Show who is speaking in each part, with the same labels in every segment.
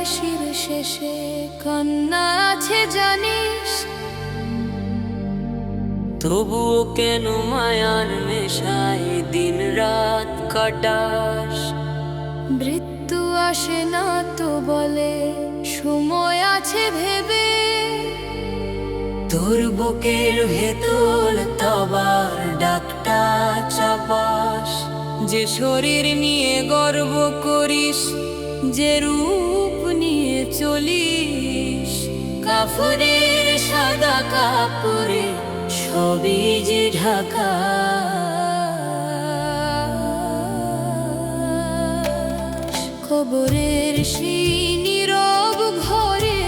Speaker 1: হাসির শেষে কান্না আছে জানিস,
Speaker 2: তবুও কেন মায়ার নেশায় দিন রাত কাটাস?
Speaker 1: মৃত্যু আসে না তো বলে সময় আছে ভেবে,
Speaker 2: তোর বুকের ভেতর তবার ডাকটা চাপাস। যে শরীর নিয়ে গর্ব করিস, যে রূপ নিয়ে চলিস, কাফনের সাদা কাপড়ে সবই যে ঢাকা।
Speaker 1: কবরের সেই নীরব ঘরে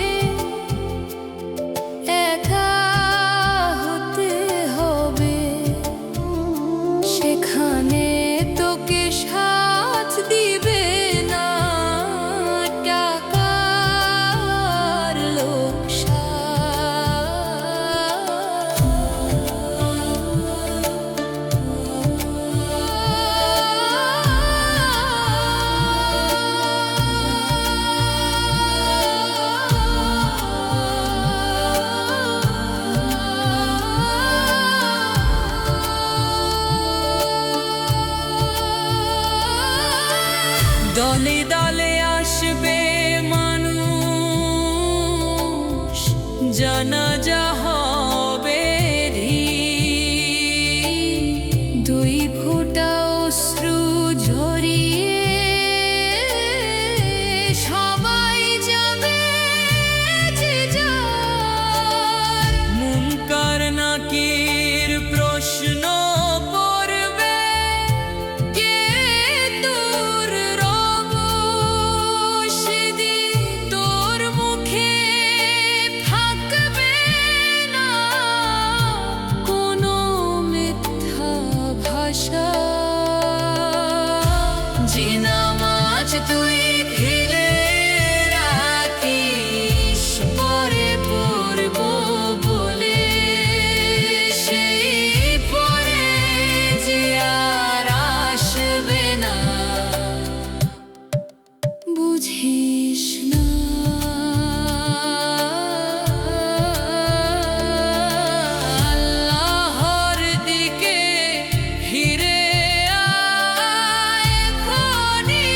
Speaker 1: একা হতে হবে, সেখানে তোকে সাথ দিবে না টাকার লোকসান।
Speaker 2: দলে দলে আসবে মানুষ, জানাজা হবে
Speaker 1: দুই ফোঁটা অশ্রু ঝরিয়ে সবাই যাবে যে যার।
Speaker 2: মুনকার নাকির প্রশ্ন করবে,
Speaker 1: কে তোর রব সেদিন, তোর মুখে থাকবে না কোনো মিথ্যা ভাষা।
Speaker 2: যে নামাজ তুই ফেলে রাখিস পরে পড়ব বলে, সেই পরে যে আর আসবে না।
Speaker 1: বুঝিস না
Speaker 2: আল্লাহর দিকে ফিরে আয় এখনই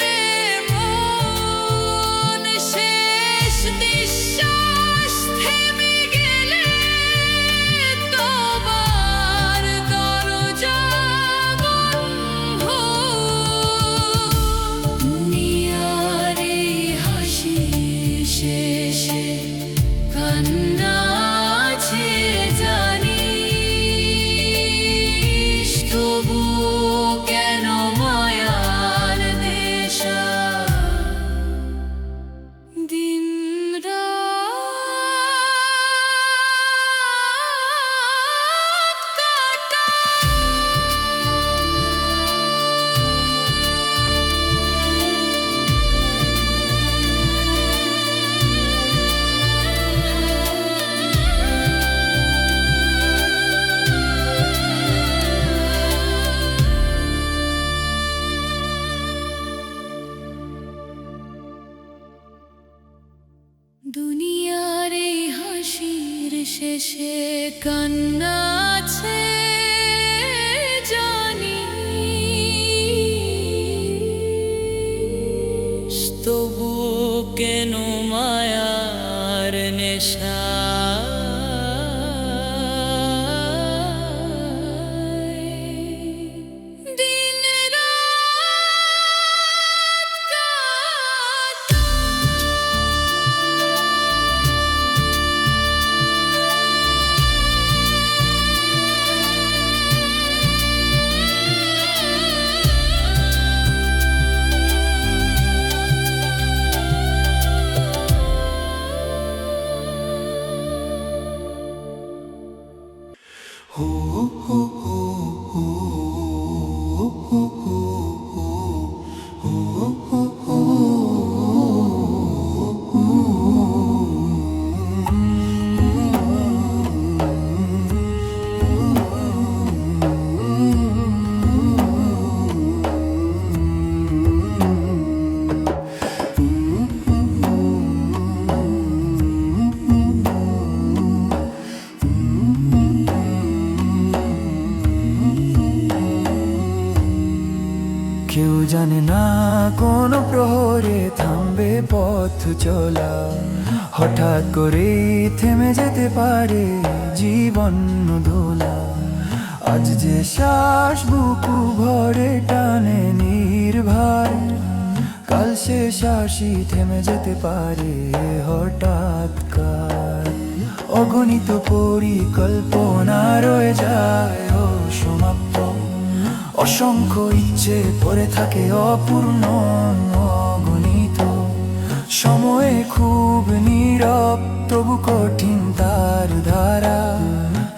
Speaker 2: রে মন।
Speaker 1: শেষ নিঃশ্বাস থেমে গেলে তোমার দরজা বন্ধ। দুনিয়ার এই হাসি শেষে কান্না আছে জানিস, তবু কেন মায়ার নেশা দিন রাত দুনিয়ার এই হাসির শেষে কান্না আছে জানিস,
Speaker 2: তবু কেন মায়ার নেশা?
Speaker 1: দিন রাত কাটা।
Speaker 3: কোনো প্রহরে থামবে পথ চলা, হঠাৎ করে থেমে যেতে পারে জীবন দোলা। আজ যে শ্বাস বুকু ভরে টানে নির্ভার, কাল সে শ্বাসই থেমে যেতে পারে হঠাৎকার। অগণিত পরিকল্পনা রয়ে যায় অসমাপ্ত, অসংখ্য ইচ্ছে পড়ে থাকে অপূর্ণ অগণিত। সময়ে খুব নীরব তবু কঠিন তার ধারা,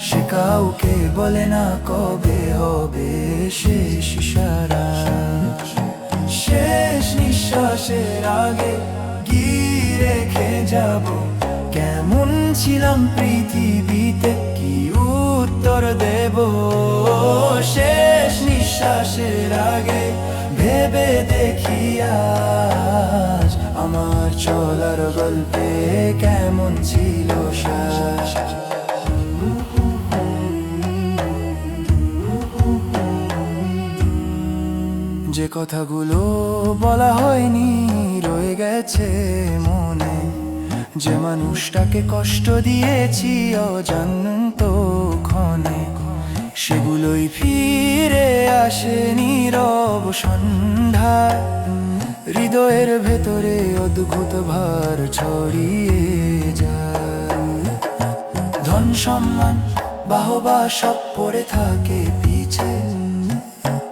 Speaker 3: সে কাউকে বলে না কবে হবে শেষ ইশারা। শেষ নিঃশ্বাসের আগে কি রেখে যাব, কেমন ছিলাম পৃথিবীতে কি উত্তর দেব। শেষ নিঃশ্বাসের আগে ভেবে দেখি আজ আমার চলার গল্পে কেমন ছিল শেষ। যে কথাগুলো বলা হয়নি রয়ে গেছে মনে, যে মানুষটাকে কষ্ট দিয়েছি অজান্ত ক্ষণে, সেগুলোই ফিরে আসে নীরব সন্ধ্যায়। হৃদয়ের ভেতরে অদ্ভুত ভার ছড়িয়ে যায়। ধন সম্মান বাহবা সব পড়ে থাকে পিছে,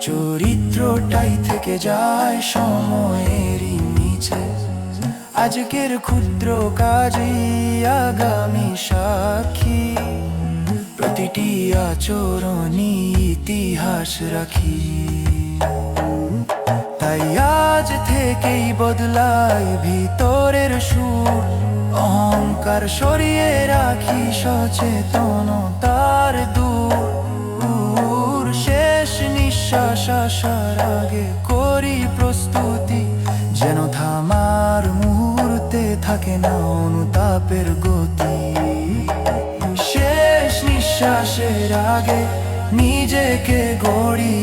Speaker 3: চরিত্রটাই থেকে যায় সময়েরই নিচে। আজকের ক্ষুদ্র কাজই আগামী সাক্ষী, প্রতিটি আচরণই ইতিহাস রাখি। তাই আজ থেকেই বদলাই ভিতরের সুর, অহংকার সরিয়ে রাখি সচেতনতার দূর। শেষ নিঃশ্বাস আসার আগে করি প্রস্তুতি, যেন থামার মুহূর্তে থাকে না অনুতাপের গতি। শেষ নিঃশ্বাসের আগে নিজেকে গড়ি,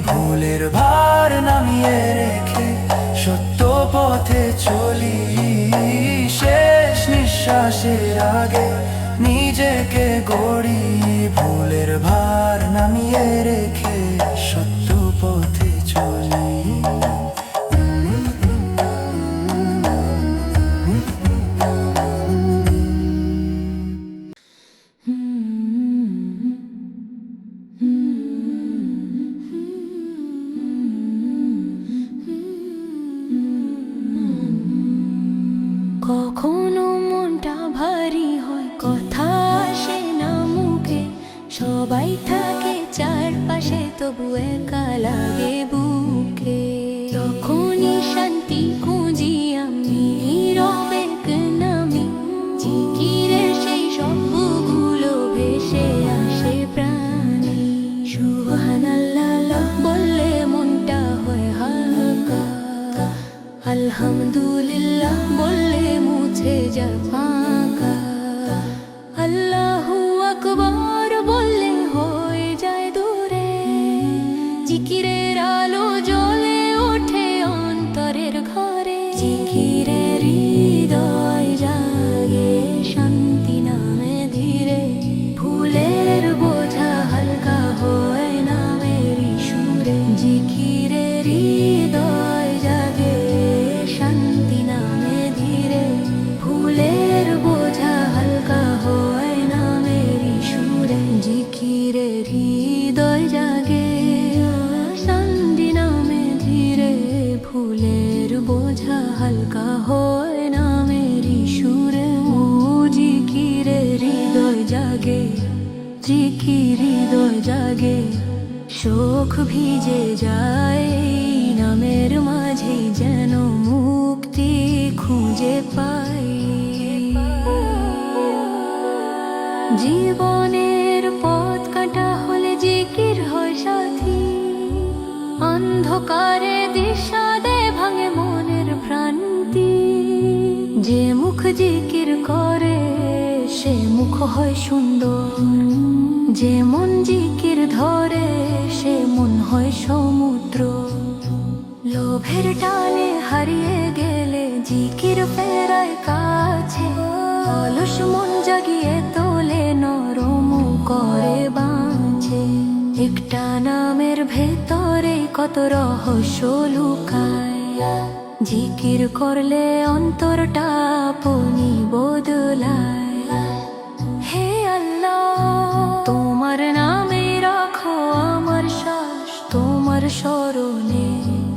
Speaker 3: ভুলের ভার নামিয়ে রেখে সত্য পথে চলি। শেষ নিঃশ্বাসের আগে নিজেকে গড়ি, ভুলের ভার নামিয়ে রেখে সত্য পথে চলি।
Speaker 1: কখনো মনটা ভারী হয়, কথা আসে না মুখে, সবাই থাকে চারপাশে তবু একা লাগে বুকে। তখনই শান্তি খুঁজি আমি নীরবে নামি, জিকিরের সেই শব্দগুলো ভেসে আসে প্রাণে। সুবহানাল্লাহ বললে মনটা হয় হালকা, আলহামদুলিল্লাহ বললে মুছে যায় ফাঁকা, আল্লাহু আকবার বললে হয়ে যায় দূরে। জিকিরের আলো জ্বলে ওঠে অন্তরের ঘরে, জিকিরের হৃদয় জাগে শান্তি নামে ধীরে। ভুলের বোঝা হালকা হয় নামের সুরে, জিকিরের হৃদয় জাগে শান্তি নামে ধীরে। ভুলের বোঝা হালকা হয় নামের সুরে, জিকিরের হৃদয় জাগে শান্তি নামে ধীরে। ভুলের বোঝা হালকা হয় নামের সুরে, ও জিকিরের হৃদয় জাগে, জিকির হৃদয় জাগে। শোক ভিজে যায় এই নামের মাঝে, যেন মুক্তি খুঁজে পাই। জীবনের পথ কাটা হলে জিকির হয় সাথী, অন্ধকারে দিশা দে ভাঙে মনের ভ্রান্তি। যে মুখ জিকির করে সে মুখ হয় সুন্দর, যে মন জিকির ধরে সে মন হয় সমুদ্র। লোভের টানে হারিয়ে গেলে জিকির ফেরায় কাছে, অলস মন জাগিয়ে তোলে নরম করে বাঁচে। একটা নামের ভেতরে কত রহস্য লুকায়, জিকির করলে অন্তরটা আপনি বদলায়। হে আল্লাহ, তোমার নামে রাখো আমার শ্বাস, তোমার স্মরণে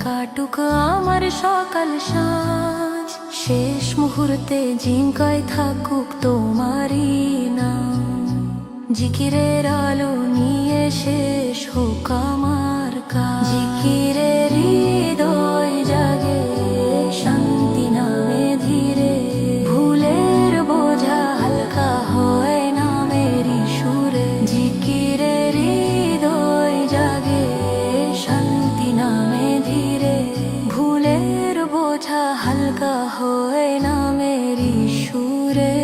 Speaker 1: কাটুক আমার সকাল সাঁঝ। শেষ মুহূর্তে জিঙ্কায় থাকুক তোমারই নাম, জিকিরের আলো নিয়ে শেষ হোক আমার কাজ। জিকিরের হৃদয় জাগে শান্তি নামে ধীরে, ভুলের বোঝা হালকা হয় নামেরই সুরে। জিকিরের হৃদয় জাগে শান্তি নামে ধীরে, ভুলের বোঝা হালকা হয় নামেরই সুরে।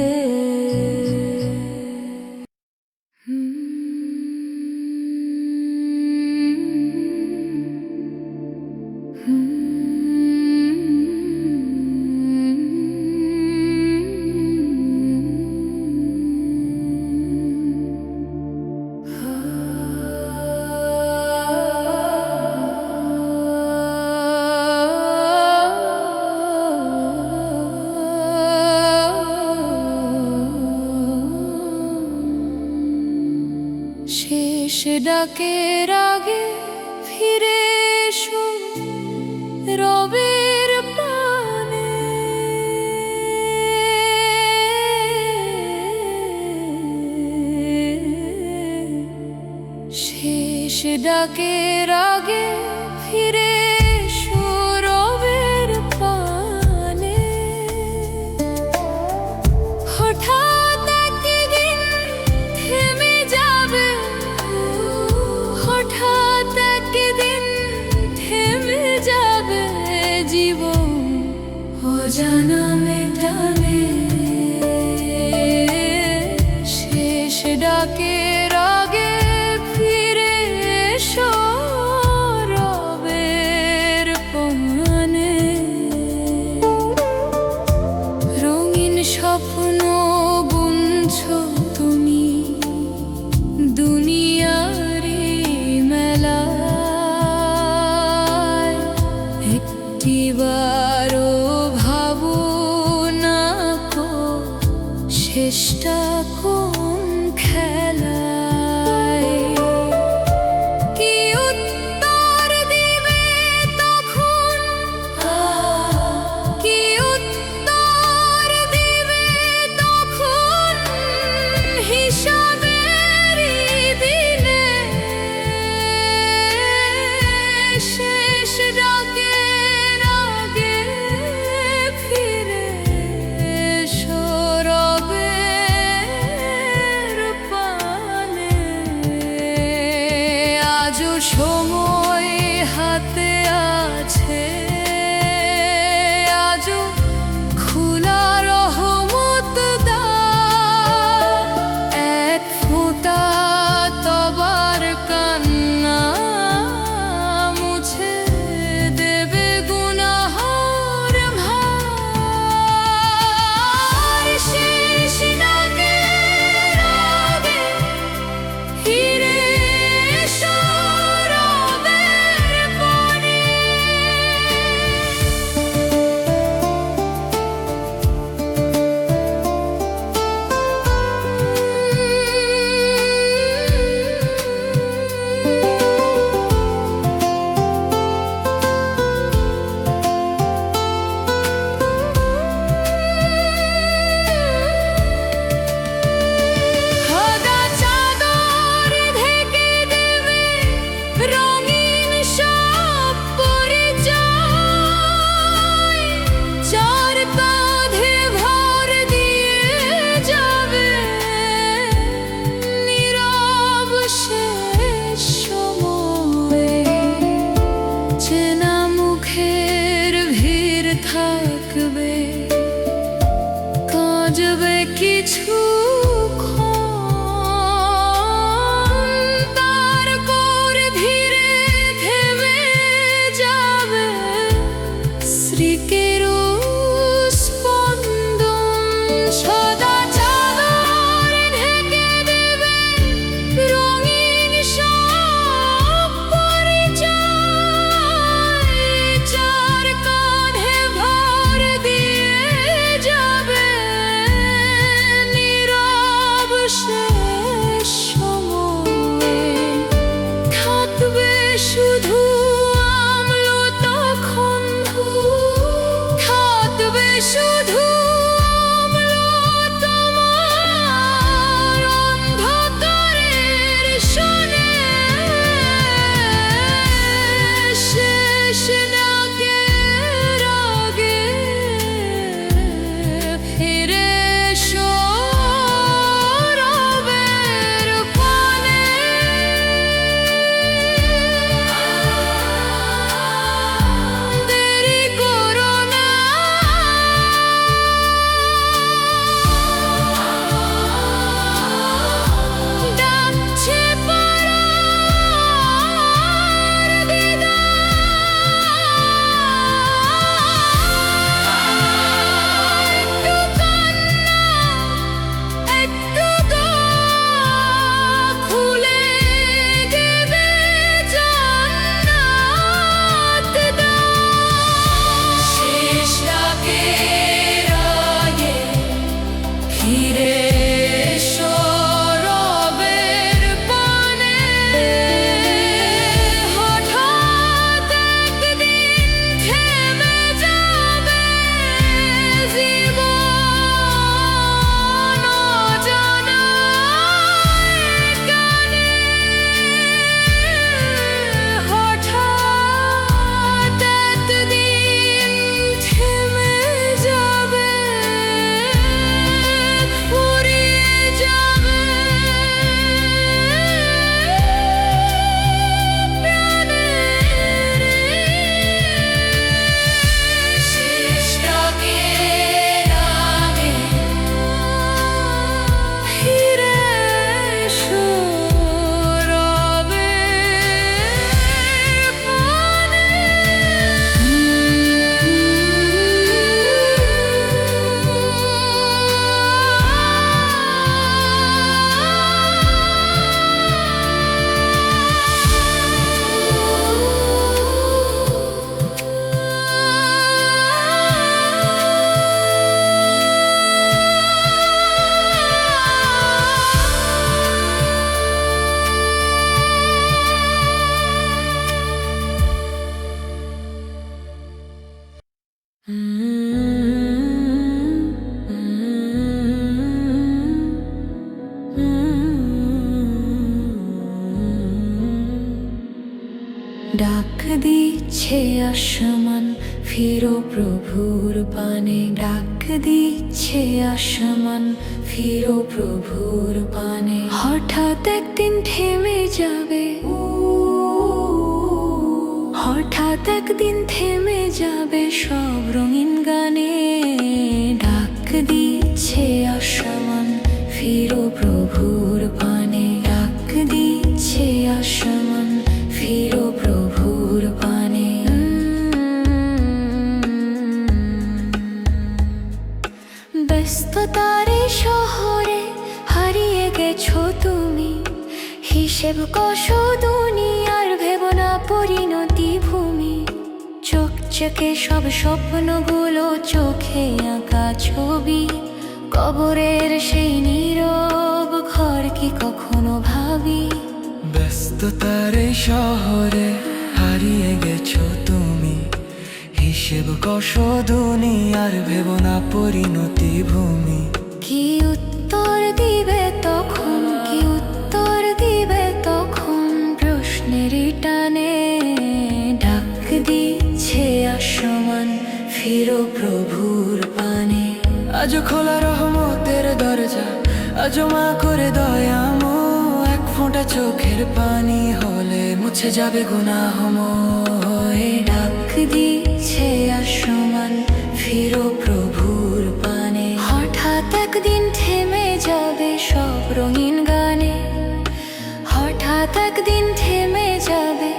Speaker 2: শেষ ডাকের আগে ফিরে এসো রবের পানে, শেষ ডাকের আগে ফিরে এসো রবের পানে। হঠাৎ একদিন থেমে যাবে, হঠাৎ একদিন থেমে যাবে জীবন অজানা মেটানে। শেষ ডাকের আগে ফিরে এসো রবের পানে। রঙিন স্বপ্ন বুনছো তুমি দুনিয়ারি মেলায়, একটিবারও ভাবো না কো শেষটা কোন খেলা।
Speaker 1: ডাক দিচ্ছে আসমান, ফিরো প্রভুর পানে। ডাক দিচ্ছে আসমান, ফিরো প্রভুর পানে। হঠাৎ একদিন থেমে যাবে, হঠাৎ একদিন থেমে যাবে সব রঙিন গানে। ডাক দিচ্ছে আসমান, ফিরো প্রভুর পানে। ডাক দিচ্ছে আসমান, ফিরো প্রভুর পানে। ব্যস্ততার এই শহরে হারিয়ে গেছো তুমি, হিসেব কষো দুনিয়ার ভেবো না পরিণতি ভূমি। চকচকে সব স্বপ্নগুলো চোখে আঁকা ছবি, কবরের সেই নীরব ঘর কি কখনো ভাবি?
Speaker 3: ব্যস্ততার এই শহরে হারিয়ে গেছো তুমি, হিসেব কষো দুনিয়ার ভেবো না পরিণতি ভূমি।
Speaker 1: কি উত্তর দিবে তখন, কি উত্তর দিবে তখন প্রশ্নের টানে। ডাক দিচ্ছে আসমান, ফিরো প্রভুর পানে।
Speaker 3: আজ খোলা রহমতের দরজা, আজ মা করে দয়ামো। এক ফোঁটা চোখের পানি হলে মুছে যাবে গুনাহময়।
Speaker 1: ডাক দিচ্ছে আসমান, ফিরো প্রভুর পানে। হঠাৎ একদিন থেমে যাবে সব রঙিন গানে, হঠাৎ একদিন থেমে যাবে,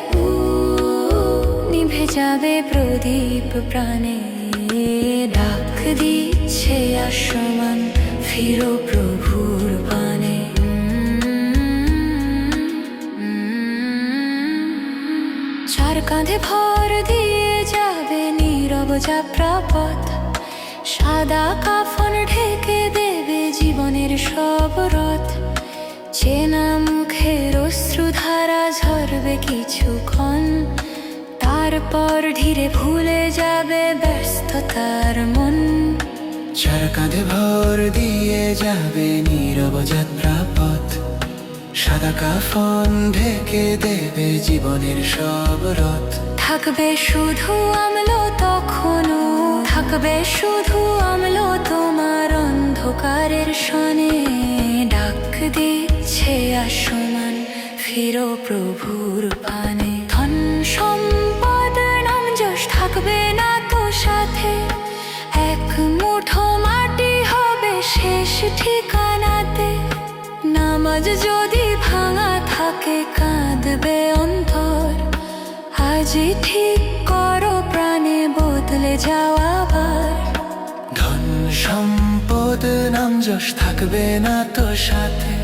Speaker 1: নিভে যাবে প্রদীপ প্রাণে। ডাক দিচ্ছে আসমান, ফিরো প্রভুর পানে। চার কাঁধে ভর দিয়ে যাবে নীরব যাত্রা পথ, সাদা কাফন ঢেকে দেবে জীবনের সব রথ। চেনা মুখের অশ্রুধারা ঝরবে কিছুক্ষণ, তারপর ধীরে ভুলে যাবে ব্যস্ততার মন।
Speaker 3: চার কাঁধে ভর দিয়ে যাবে নীরব যাত্রা পথ, সাদা কাফন ঢেকে দেবে জীবনের সব রথ।
Speaker 1: থাকবে শুধু আমলো তখনও, থাকবে শুধু আমলো তোমার অন্ধকারের সনে। ডাক দিচ্ছে আসমান, ফিরো প্রভুর পানে। ধন সম্পদ নাম যশ থাকবে না তো সাথে, এক মুঠো মাটি হবে শেষ ঠিকানাতে। নামাজ যদি ভাঙা থাকে কাঁদবে অন্তর, আজই ঠিক করো প্রাণে বদলে যাওয়া বার।
Speaker 3: ধন সম্পদ নাম যশ থাকবে না তো সাথে,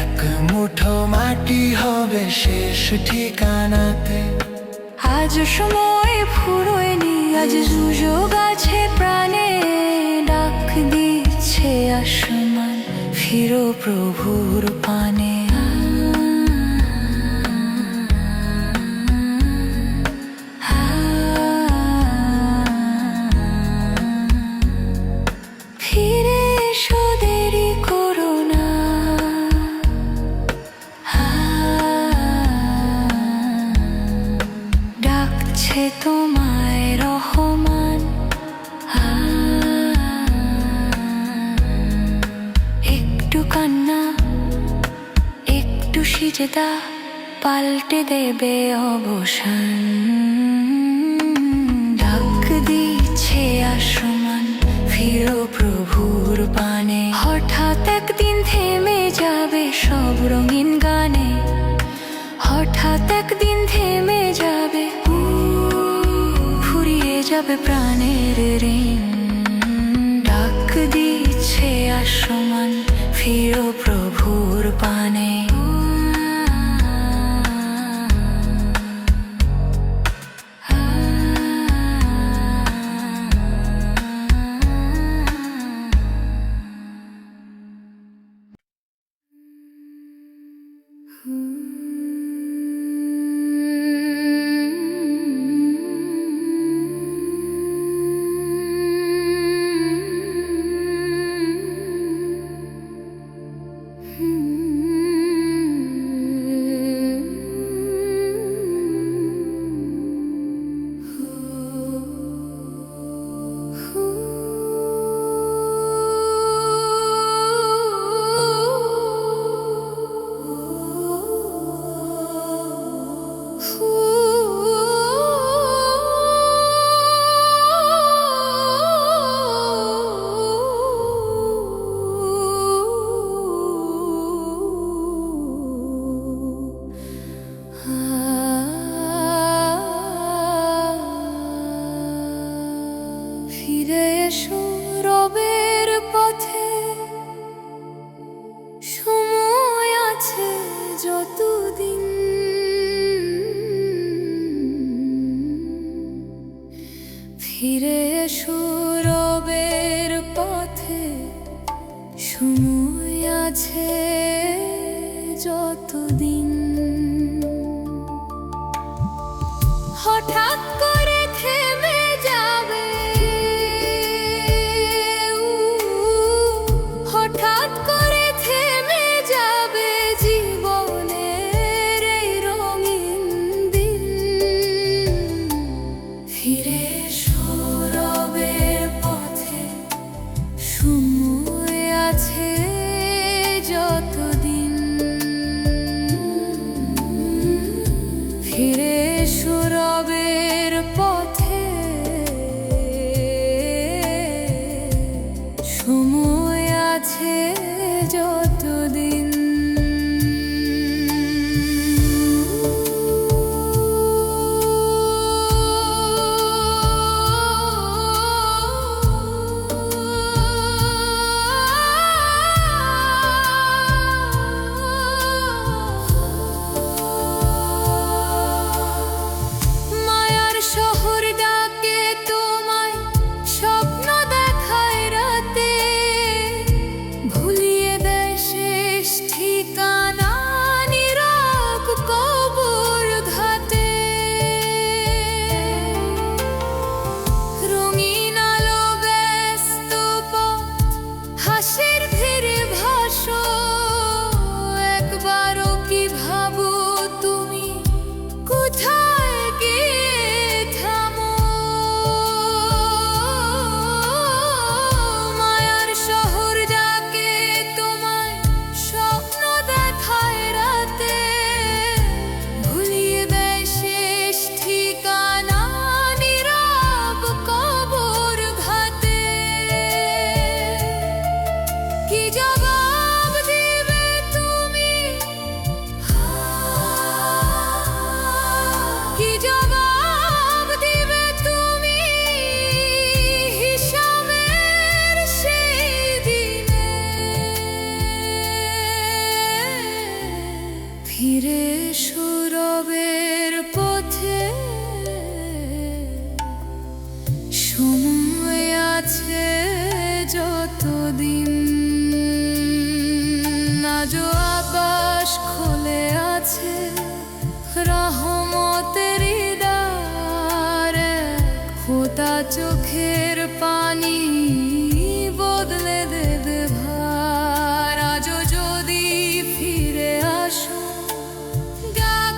Speaker 3: এক মুঠো মাটি হবে শেষ ঠিকানাতে।
Speaker 1: আজ সময় ফুরোয়নি, আজ সুযোগ আছে প্রাণে। ডাক দিচ্ছে আসমান, ফিরো প্রভুর পানে। ফিরে এসো, দেরি করো না। ডাকছে তোমায় রহমান। একটু কান্না, একটু সিজদা, পাল্টে দেবে অবসান। ডাক দিচ্ছে আসমান, ফিরো প্রভুর পানে। হঠাৎ একদিন থেমে যাবে সব রঙিন গানে, হঠাৎ একদিন থেমে যাবে, ফুরিয়ে যাবে প্রাণের ঋণ। ডাক দিচ্ছে আসমান, ফিরো প্রভুর পানে।
Speaker 2: ফিরে এসো রবের পথে, সময় আছে যতদিন। হঠাৎ করে থেমে যাবে, হঠাৎ করে থেমে যাবে জীবনের এই রঙিন দিন। ফিরে এসো রবের পথে, সময় আছে যতদিন। ফিরে এসো রবের পথে, সময় আছে যতদিন। মায়ার শহর ডাকে তোমায়, স্বপ্ন দেখায় রাতে, ভুলিয়ে দেয় শেষ ঠিকানা নীরব কবর ঘাটে। রঙিন আলো ব্যস্ত পথ, হাসির ভিড়ে ভাসো, একবারও কি ভাবো তুমি কোথায় গিয়ে থামো। মায়ার শহর ডাকে তোমায়, স্বপ্ন দেখায় রাতে, ভুলিয়ে দেয় শেষ ঠিকানা নীরব কবর ঘাটে। কি জবাব দিবে তুমি, কি জবাব দিবে তুমি হিসাবের সেই দিনে। ফিরে এসো রবের পথে, সময় আছে যতদিন। আজও আকাশ খুলে আছে, রহমতের দ্বার, খোদা চোখের পানি বদলে দেবে ভার। আজও যদি ফিরে আসো, ডাক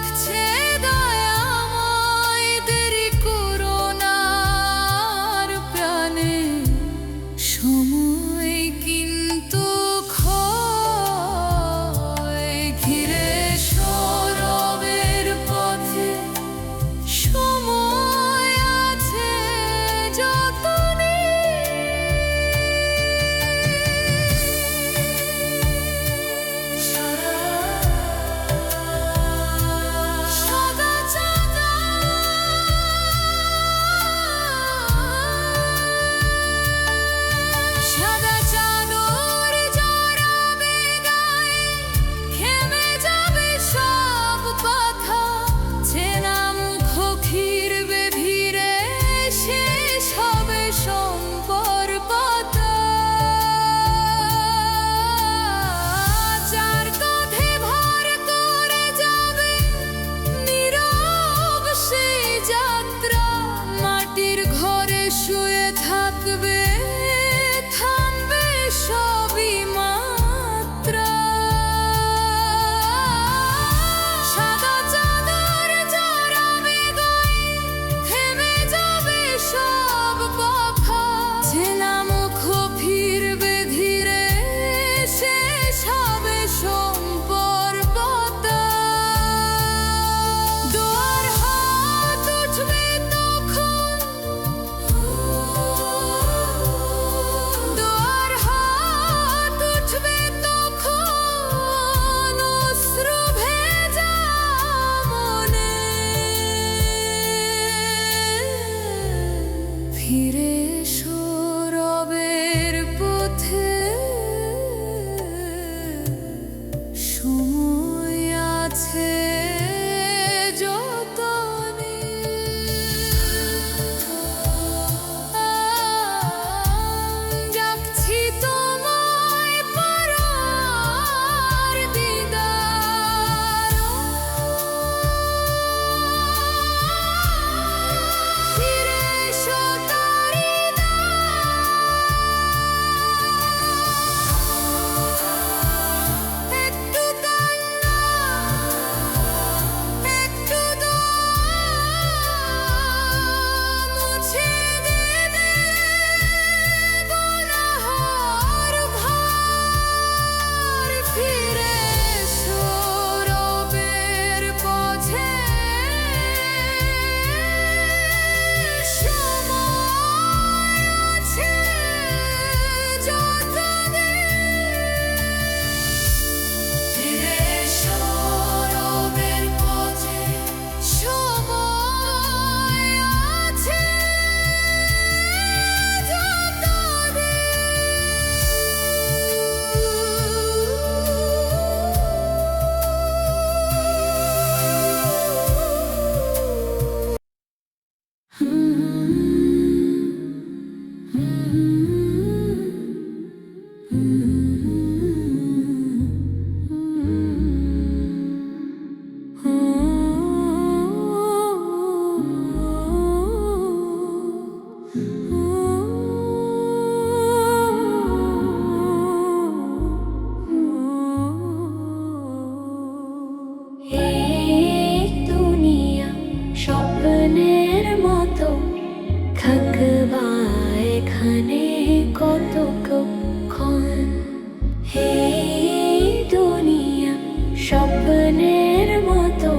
Speaker 1: স্বপ্নের মতো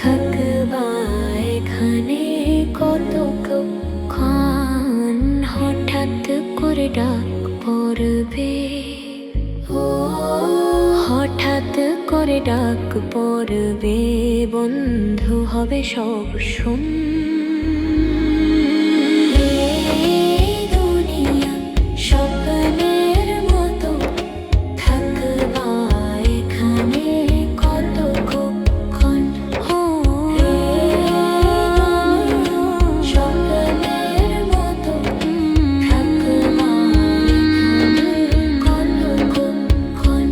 Speaker 1: থাকবা এখানে কতক্ষণ, হঠাৎ করে ডাক পড়বে, ও হঠাৎ করে ডাক পড়বে, বন্ধু হবে সব শুন। এই দুনিয়া স্বপ্নের মতো থাকবা এখানে কতক্ষণ, স্বপ্নের মতো থাকবা এখানে কতক্ষণ।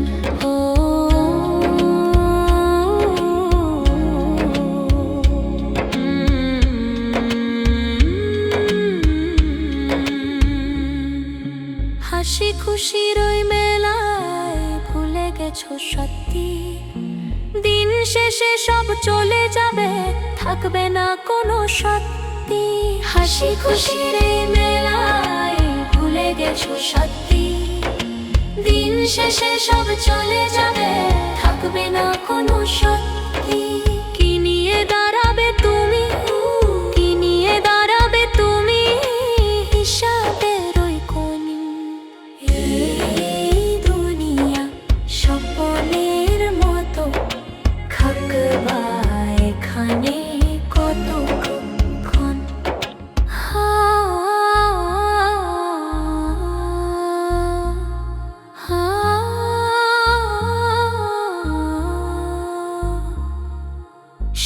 Speaker 1: হাসি খুশির ওই মেলায় ভুলে গেছো সত্যি, দিন শেষে সব চলে যাবে, থাকবে না কোনো সত্যি। হাসি খুশির এই মেলায় ভুলে গেছো সত্যি, দিন শেষে সব চলে যাবে, থাকবে না কোনো সত্যি। কি নিয়ে দাঁড়াবে তুমি, কি নিয়ে দাঁড়াবে তুমি, হিসাবের ওই কোণে। এই দুনিয়া স্বপ্নের মতো থাকবা এখানে কতক্ষণ।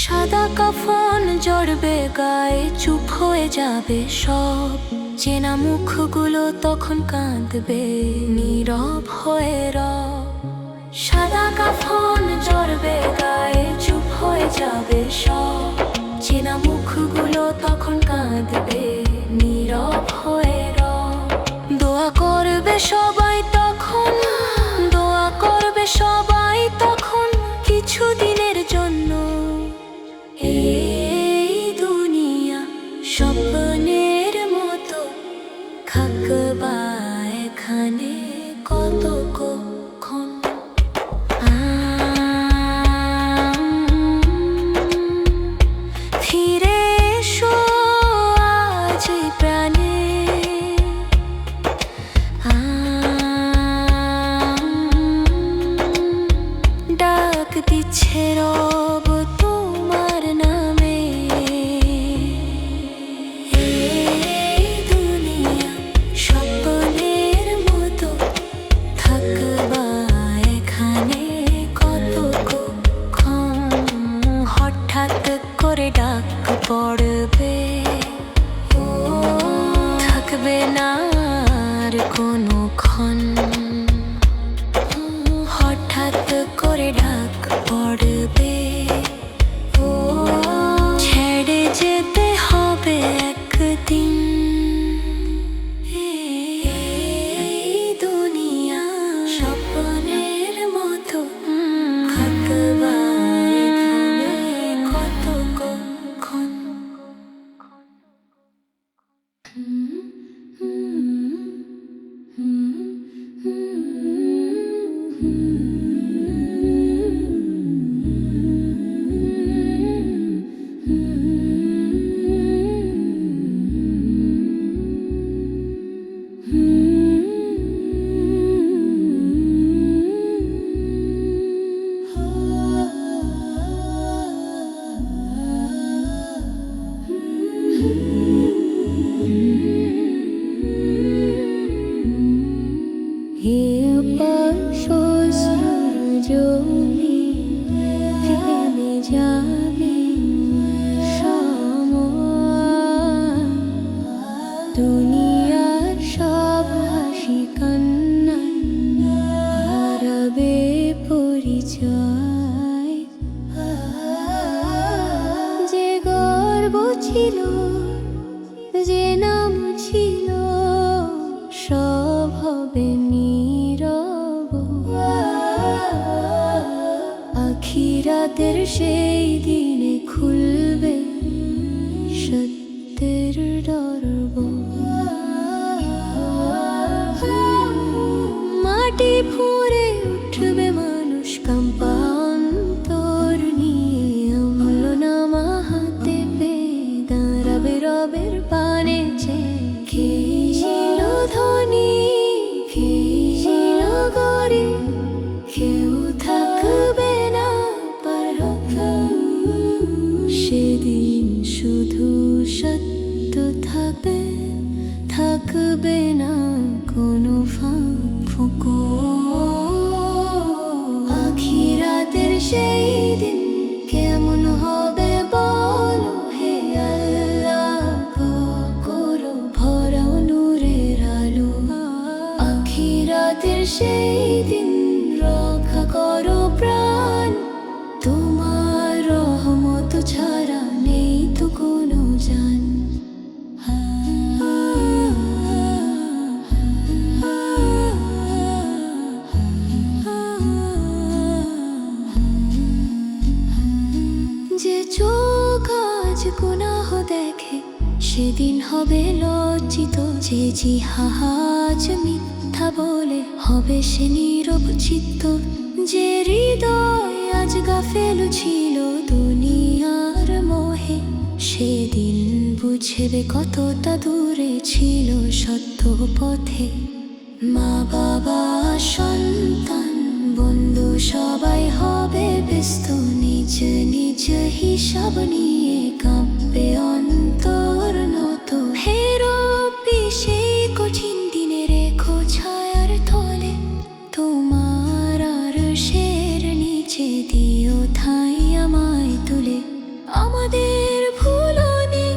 Speaker 1: সাদা কাফন জড়বে গায়ে, চুপ হয়ে যাবে সব, চেনা মুখগুলো তখন কাঁদবে নীরব হয়ে রব। সাদা কাফন জড়বে গায়ে, চুপ হয়ে যাবে সব, চেনা মুখগুলো তখন কাঁদবে নীরব হয়ে রব। দোয়া করবে সবাই তখন, দোয়া করবে সবাই তখন, কিছুদিনের জন্য। এই দুনিয়া স্বপ্নের মতো থাকবা এখানে কতক্ষণ। ফিরে এসো আজ এই প্রাণে, ডাক দিচ্ছে রব তোমার নামে। এই দুনিয়া স্বপ্নের মতো থাকবা এখানে কতক্ষণ, হঠাৎ করে ডাক পড়বে, ও থাকবে না আর কোনোক্ষণ। হঠাৎ করে ডাক পড়বে, ও ছেড়ে যেতে হবে একদিন। এই দুনিয়া স্বপ্নের মতো থাকবা এখানে কতক্ষণ। দুনিয়ার সব হাসি কান্না হারাবে পরিচয়, যে গর্ব ছিল, যে নাম ছিল, সব হবে নীরব। আখিরাতের সেই দিনে খুলবে সত্যের দরব। মাটি ফুঁড়ে উঠবে মানুষ কম্পান সেই দিন রক্ষা করো প্রাণ, তোমার রহমত ছাড়া নেই তো কোনো জান। যে চোখ আজ গুনাহ দেখে সেদিন হবে লজ্জিত, যে জিহাজ মিথ্যা বলে হবে সে নীরব চিত্ত, যে হৃদয় আজ গাফেল ছিল দুনিয়ার মোহে সেদিন বুঝবে কতটা দূরে ছিল সত্য পথে। মা বাবা সন্তান বন্ধু সবাই হবে ব্যস্ত, নিজ নিজ হিসাব নিয়ে কাঁপবে অন্তর নত। হে রব্বি সেই কঠিন দিনে রেখো ছায়ার তলে, তোমার আরশের নিচে দিও ঠাঁই আমায় তুলে। আমাদের ভুল নেই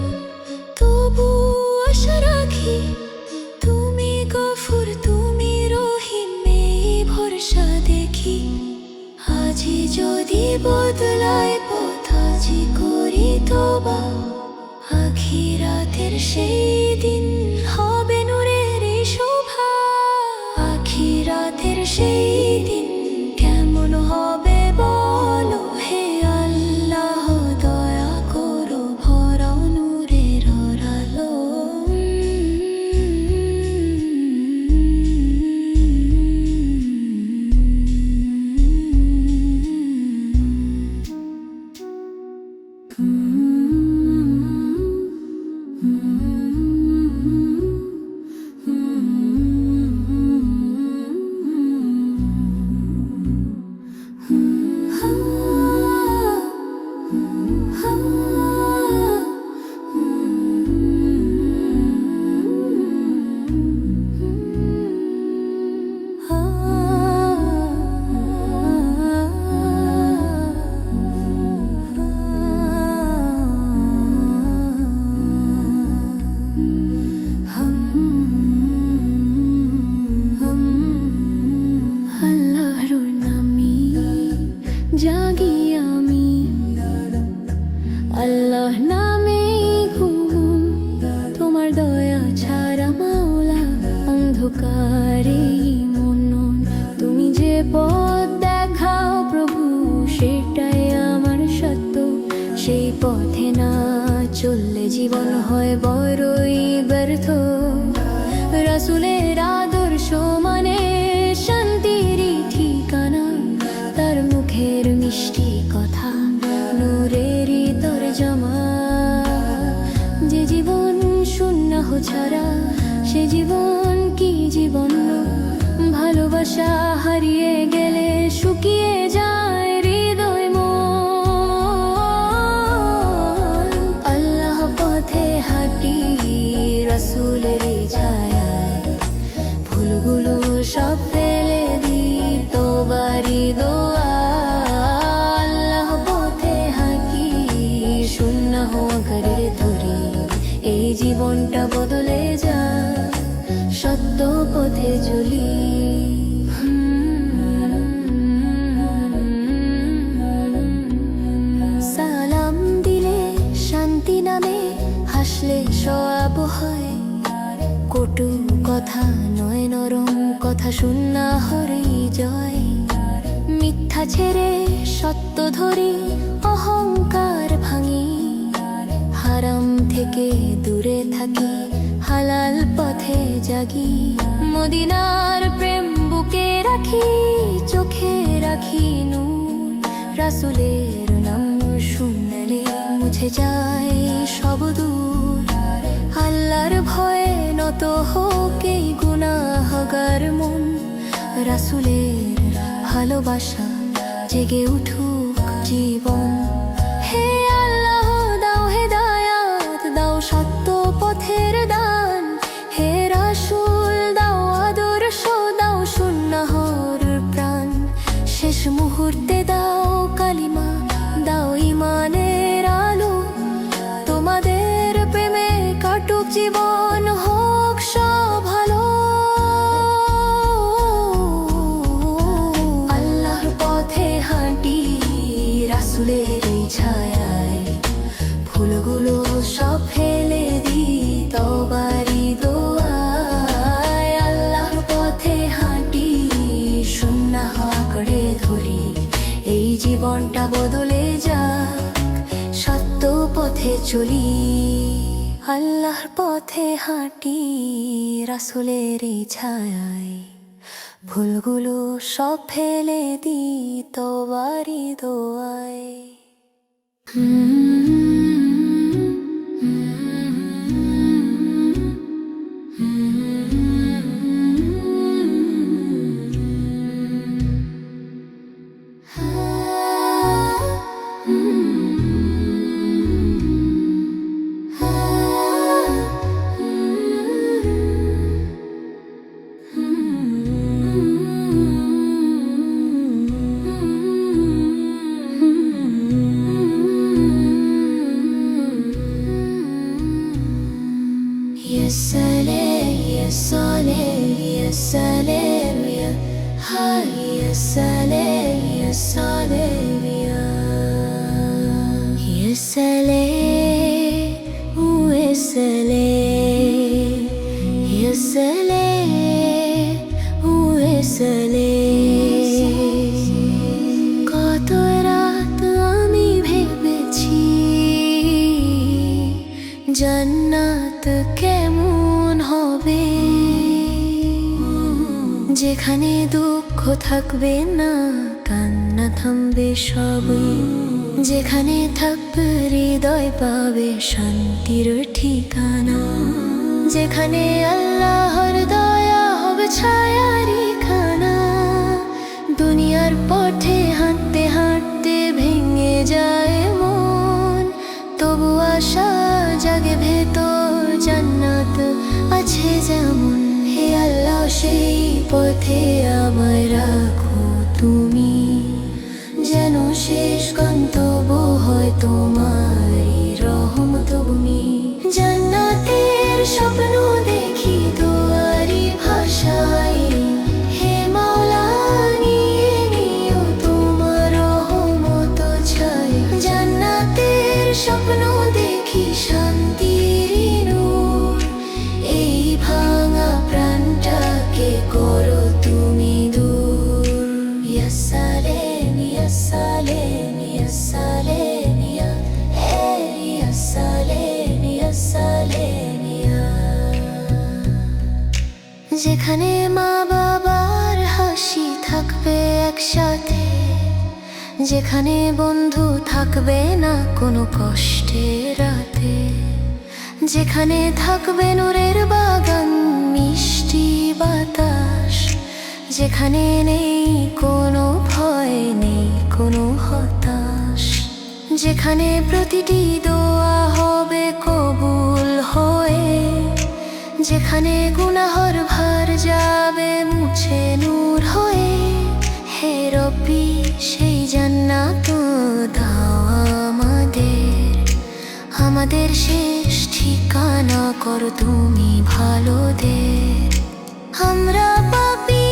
Speaker 1: তবু আশা রাখি, তুমি গফুর তুমি রহিম এই ভরসা দেখি। আজি যদি বদলায় পথ আজি করি তোবা, আখিরাতের সেই দিন হবে নূরের এই শোভা। আখিরাতের সেই দিন কেমন হবে বলো, হে আল্লাহ দয়া করো ভরাও নূরের আলো। আল্লাহর নামে জাগি আমি, আল্লাহ নামে ঘুম, তোমার দয়া ছাড়া মাওলা অন্ধকারে মনন। তুমি যে পথ দেখাও প্রভু সেটাই আমার সত্য, সেই পথে না চললে জীবন হয় বড়ই ব্যর্থ। রাসূলের আদর্শ মানে শান্তির ঠিকানা, তার মুখের মিষ্টি কথা নূরেরই তরজমা। যে জীবন সুন্নাহ ছাড়া সে জীবন কি জীবন, ভালোবাসা হারিয়ে গেলে শুকিয়ে যায় হৃদয় মন। আল্লাহ পথে হাঁটি রাসূলের ছায়া, ভুলগুলো সব ফেলে দিই তোবারি দোয়া। আল্লাহ পথে হাঁটি সুন্নাহ করে ধরি, এই জীবনটা বদলে যায় সত্য পথে চলি। সালাম দিলে শান্তি নামে, হাসলে সওয়াব হয়, কটু কথা নয় নরম কথা সুন্নাহরই জয়। মিথ্যা ছেড়ে সত্য ধরি, অহংকার ভাঙি, হারাম থেকে দূরে থাকি, হালাল পথে জাগি। মদিনার প্রেম বুকে রাখি, চোখে রাখি নূর, রাসূলের নাম শুনলে মুছে যায় সব দূর। আল্লাহর ভয়ে নত হোক এই গুনাহগার মন, রাসূলের ভালোবাসা জেগে উঠুক জীবন। হে আল্লাহ দাও হেদায়াত, দাও সত্য পথের দান, হে রাসূল দাও আদর্শ, দাও সুন্নাহর প্রাণ। শেষ মুহূর্তে দাও কালিমা, দাও ঈমানের আলো, তোমাদের প্রেমে কাটুক জীবন হোক সব ভালো। রাসূলের এই ছায়ায় ফুলগুলো সব ফেলে দিই তওবারি দোয়ায় আল্লাহর পথে হাঁটি সুন্নাহ আঁকড়ে ধরি এই জীবনটা বদলে যাক সত্য পথে চলি আল্লাহর পথে হাঁটি রাসূলের এই ছায়ায় ভুলগুলো সব ফেলে দিই তওবারি দোয়ায় يا سلام يا سلام يا سلام يا هاي يا سلام يا سلام يا سلام ويا سلام يا سلام ويا سلام কত রাত আমি ভেবেছি জান্নাত কেমন হবে যেখানে দুঃখ থাকবে না কান্না থামবে সবই যেখানে থাকবে হৃদয় পাবে শান্তির ঠিকানা যেখানে আল্লাহর দয়া হবে ছায়ারি খানা দুনিয়ার পথে হাঁটতে হাঁটতে ভেঙে যায় মন তবু আশা জাগে ভেতর জান্নাত আছে যেমন হে আল্লাহ সেই পথে আমায় রাখো তুমি যেন শেষ গন্তব্য হয় তোমারই রহমত ভূমি জান্নাতের স্বপ্ন দেখি দুয়ারি ভাষায় হে মাওলা নিয়ে নিও তোমার রহমত ছায় জান্নাতের স্বপ্ন দেখি শান্তির নূর এই ভাঙা প্রাণটাকে করো তুমি দূর ইয়া সালেম ইয়া সালেম ইয়া সালেম ইয়া সালেম ইয়া সালেম ইয়া যেখানে মা বাবার হাসি থাকবে একসাথে যেখানে বন্ধু থাকবে না কোনো কষ্টের রাতে যেখানে থাকবে নূরের বাগান মিষ্টি বাতাস যেখানে নেই কোনো ভয় নেই কোনো হতাশ যেখানে প্রতিটি দোয়া হবে কবুল হয়ে যেখানে গুনাহর ভার যাবে মুছে নূর হয়ে হে রব্বি সেই জান্নাত দাও আমাদের শেষ ঠিকানা করো তুমি ভালোদের আমরা পাপী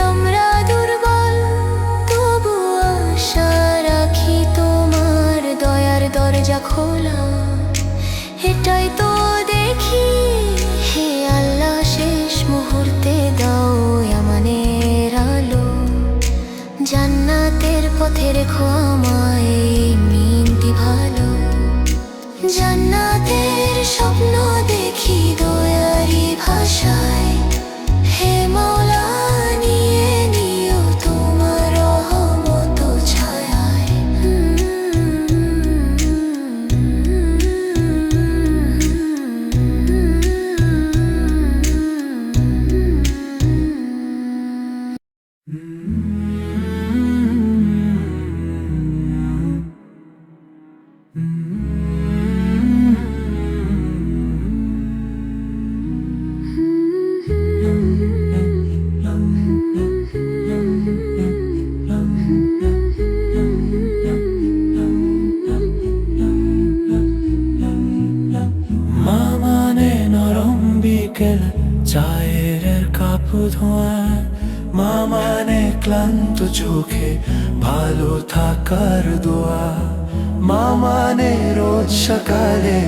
Speaker 1: আমরা দুর্বল তবু আশা রাখি তোমার দয়ার দরজা খোলা এটাই তো দেখি হে আল্লাহ শেষ মুহূর্তে দাও আমানের আলো জান্নাতের পথে রেখো আমায় মিনতি ভালো জান্নাতের স্বপ্ন দেখি দয়ারি ভাষায় হে মাওলা নিয়ে নিও তোমার রহমত ছায়ায়
Speaker 3: বিকেল চায়ের কাপ ধোঁয়া মা মানে ক্লান্ত চোখে ভালো থাকার দোয়া। মা মানে রোজ সকালে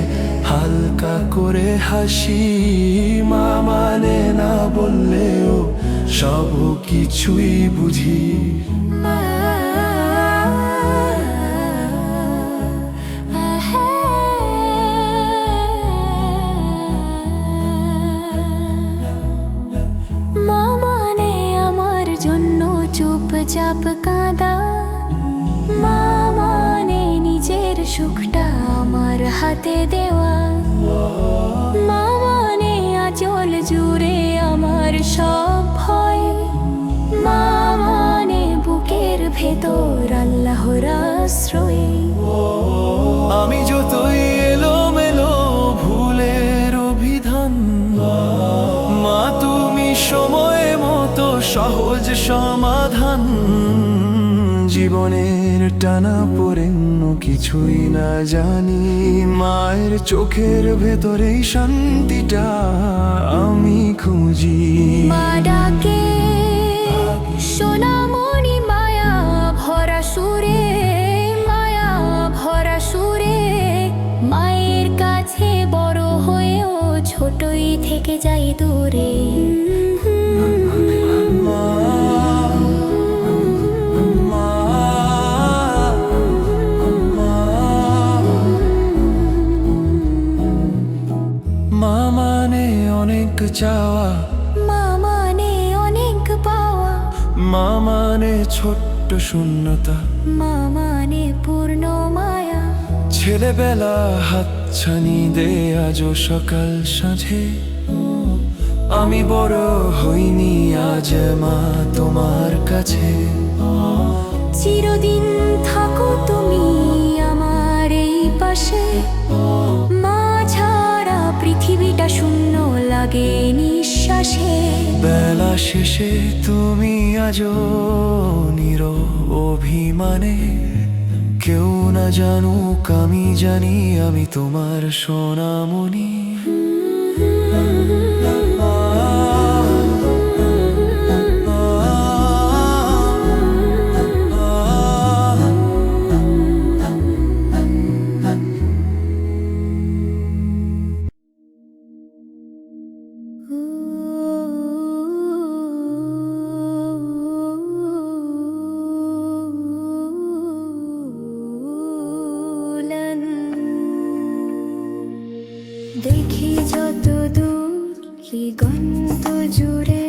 Speaker 3: হালকা করে হাসি, মা মানে না বললেও সব কিছুই বুঝি।
Speaker 1: মা মানে আমার জন্য চুপচাপ কাঁদা, মা মানে নিজের সুখটা আমার হাতে দেওয়া, মা মানে আঁচল জুড়ে আমার সব ভয়, মা মানে বুকের ভেতর আল্লাহর আশ্রয়।
Speaker 3: আমি যতই এলোমেলো ভুলের অভিধান, মা তুমি সময় মতো সহজ সমাধান। জীবনের টানা পড়েন্য কিছুই না জানি, মায়ের চোখের ভেতরেই শান্তিটা আমি খুঁজি।
Speaker 1: মা ডাকে সোনামণি মায়া ভরা সুরে, মায়া ভরা সুরে। মায়ের কাছে বড় হয়েও ছোটই থেকে যাই দূরে।
Speaker 3: মা মানে অনেক চাওয়া,
Speaker 1: মা মানে অনেক পাওয়া,
Speaker 3: মা মানে ছোট্ট শূন্যতা,
Speaker 1: মা মানে পূর্ণ মায়া।
Speaker 3: ছেলেবেলা হাতছানি দে আজও সকাল সাঁঝে। আমি বড় হইনি আজ মা তোমার কাছে।
Speaker 1: চিরদিন থাকো তুমি আমার এই পাশে, মা ছাড়া পৃথিবীটা শূন্য লাগে নিঃশ্বাসে।
Speaker 3: বেলা শেষে তুমি আজও অভিমানে, কেউ না জানুক আমি জানি আমি তোমার সোনামণি।
Speaker 1: দেখি যত দূর দিগন্ত জুড়ে,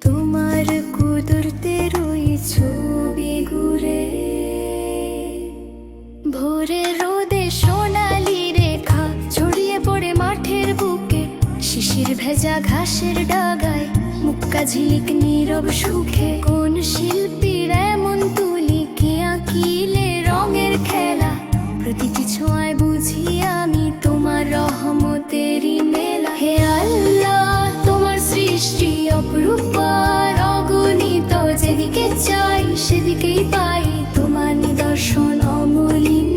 Speaker 1: তোমার কুদরতের ওই ছবি ঘুরে। ভোরে রোদে সোনালি রেখা ছড়িয়ে পড়ে মাঠের বুকে, শিশির ভেজা ঘাসের ডাগায় মুক্কা ঝিলিক নীরব সুখে। কোন শিল্পীর এমন তুলি কি আঁকিলে রঙের খেলা, প্রতিটি ছোঁয়ায় বুঝি আমি তোমার রহমতেরই মেলা। হে আল্লাহ তোমার সৃষ্টি অপরূপা অগণিত, যেদিকে চাই সেদিকেই পাই তোমার নিদর্শন অমলিন।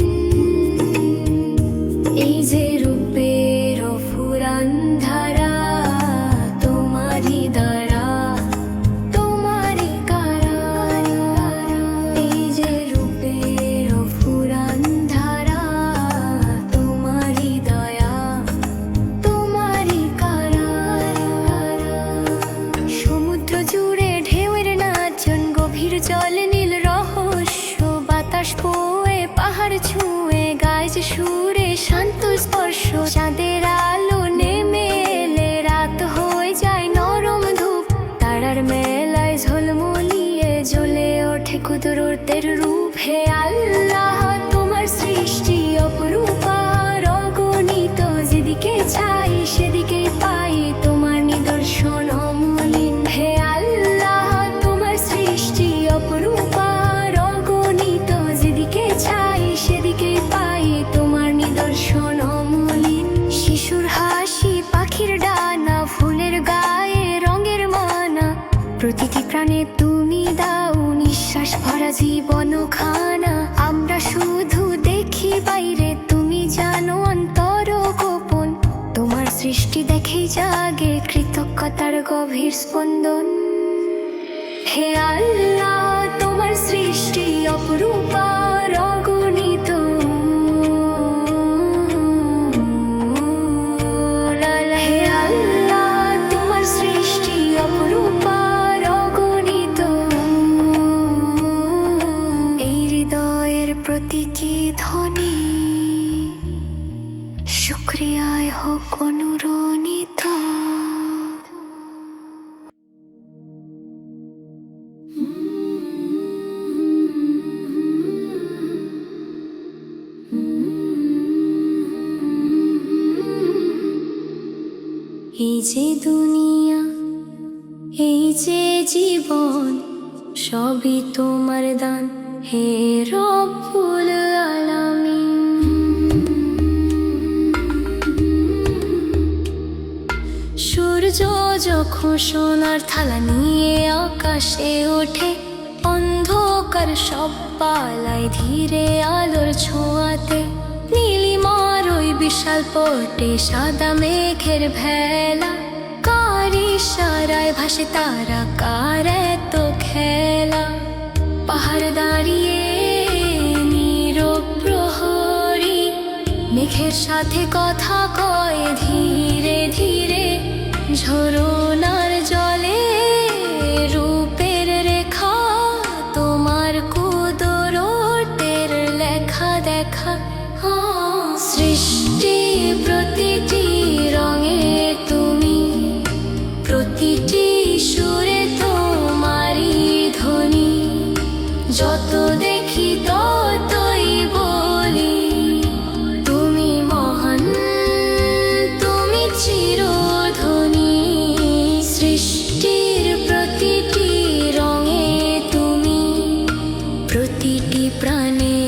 Speaker 1: এই যে রূপের ফুরান ধারা তোমারই দ্বারা, তোমারই কারা। এই যে রূপের ফুরান ধারা তোমারই দয়া, তোমারই কারা। সমুদ্র জুড়ে ঢেউয়ের নাচন, গভীর জল নীল রহস্য, বাতাস বয়ে পাহাড় ছুঁয়ে গায় যে সুরে শান্ত স্পর্শ। চাঁদের আলো নেমে এলে রাত হয়ে যায় নরম ধূপ, তারার মেলায় ঝলমলিয়ে জ্বলে ওঠে কুদরতের রূপ। হে আল্লাহ তোমার সৃষ্টি অপরূপা অগণিত, যেদিকে চাই সেদিকেই পাই তোমার নিদর্শন অমলিন। হে আল্লাহ তোমার সৃষ্টি অপরূপা অগণিত, যেদিকে চাই সেদিকেই পাই তোমার নিদর্শন অমলিন। শিশুর হাসি পাখির ডানা, ফুলের গায়ে রঙের মানা, প্রতিটি প্রাণে তুমি দাও নিঃশ্বাস ভরা জীবন খানা। আমরা শুধু দেখি বাইরে, তুমি জানো অন্তর গোপন, তোমার সৃষ্টি দেখেই জাগে কৃতজ্ঞতার গভীর স্পন্দন। হে আল্লাহ তোমার সৃষ্টি অপরূপার অগণিত, হে আল্লাহ তোমার সৃষ্টি অপরূপার অগণিত। এই হৃদয়ের প্রতিটি ধ্বনি শুকরিয়ায় হোক অনুরণিত। এই যে দুনিয়া, এই যে জীবন, সবই তোমার দান হে রব্বুল আলামিন। সূর্য যখন সোনার থালা নিয়ে আকাশে ওঠে, অন্ধকার সব পালায় ধীরে আলোর ছোঁয়াতে। নীলিমার ওই বিশাল পটে সাদা মেঘের ভেলা, কার ইশারায় ভাসে তারা, কার এত খেলা। পাহাড় দাঁড়িয়ে নীরব প্রহরী, মেঘের সাথে কথা কয় ধীরে ধীরে। ঝরনার জলে রূপের রেখা, তোমার কুদরতের লেখা দেখা। সৃষ্টি প্রতিটি রঙে তুমি, প্রতিটি সুরে তোমারই ধ্বনি। যত দেখি ততই বলি তুমি মহান, তুমি চিরধনী। সৃষ্টির প্রতিটি রঙে তুমি, প্রতিটি প্রাণে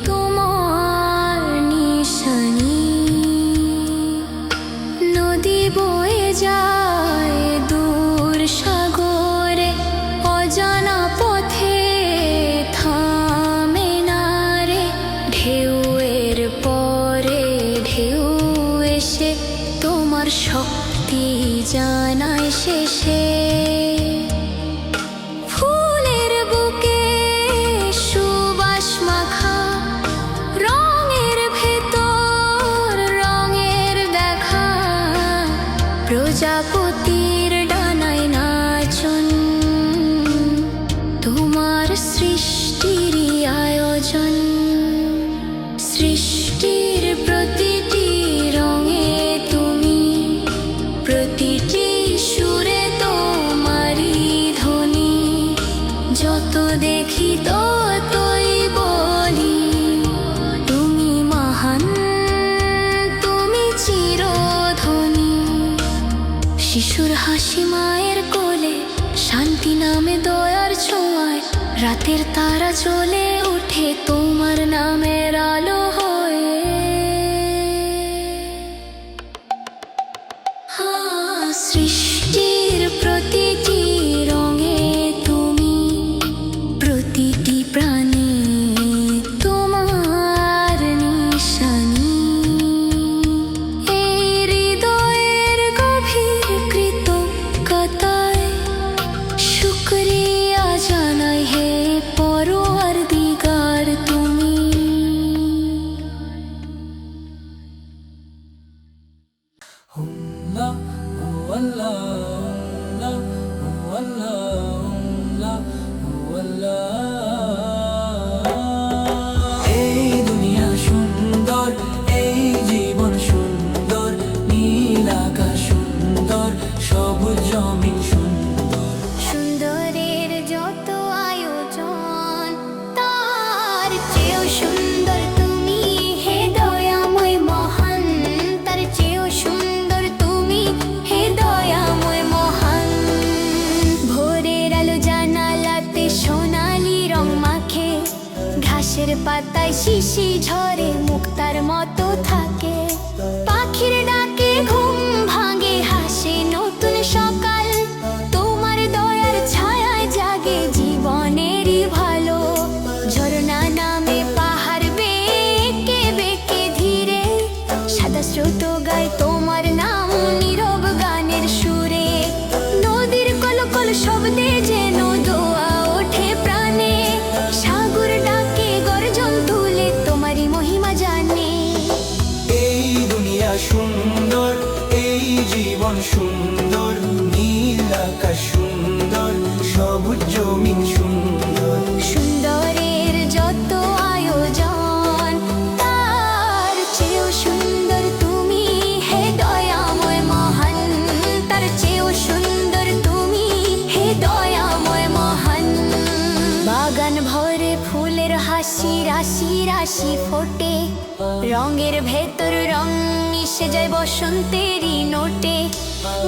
Speaker 1: তোমার নিশানি। নদী বয়ে যায় দূর সাগরে, অজানা পথে থামে না রে। ঢেউয়ের পরে ঢেউ এসে তোমার শক্তি জানায় শেষে। ফুলের বুকে সুবাস মাখা, রঙের ভেতর রঙের দেখা। প্রজাপতির ডানায় নাচন, তোমার সৃষ্টিরই আয়োজন। সৃষ্টির প্রতিটি রঙে তুমি, প্রতিটি সুরে তোমারই ধ্বনি। যত দেখি ততই বলি তুমি মহান, তুমি চিরধনী। শিশুর হাসি মায়ের কোলে, শান্তি নামে দয়ার ছোঁয়ায়। রাতের তারা জ্বলে ওঠে তোমার নামের আলো হয়ে। সৃষ্টির প্রতিটি রঙে তুমি, প্রতিটি প্রাণে তোমার নিশানি। এই হৃদয়ের গভীর কৃতজ্ঞতায় শুকরিয়া জানাই হে পরওয়ারদিগার তুমি।
Speaker 3: এই দুনিয়া সুন্দর, এই জীবন সুন্দর, নীল আকাশ সুন্দর, সবুজ জমিন সুন্দর।
Speaker 1: সুন্দরের যত আয়োজন, তার চেয়েও সুন্দর তুমি হে দয়াময় মহান। তার চেয়েও সুন্দর তুমি হে দয়াময় মহান। ভোরের আলো জানালাতে সোনালি রং মাখে, ঘাসের পাতায় শিশি ঝরে মুক্তার মতো থাকে। পাখির ডাকে ঘুম ভাঙে, হাসে নতুন সকাল। তোমার দয়ার ছায়ায় জাগে জীবনেরই ভালো। ঝরনা নামে পাহাড় বেঁকে বেঁকে ধীরে, সাদা স্রোত গায় তোমার নাম নীরব গানের সুরে। নদীর কলকল শব্দে যেন দোয়া ওঠে প্রাণে। ফুলের হাসি রাশি রাশি ফোটে, রঙের ভেতর রং মিশে যায় বসন্তেরই নোটে।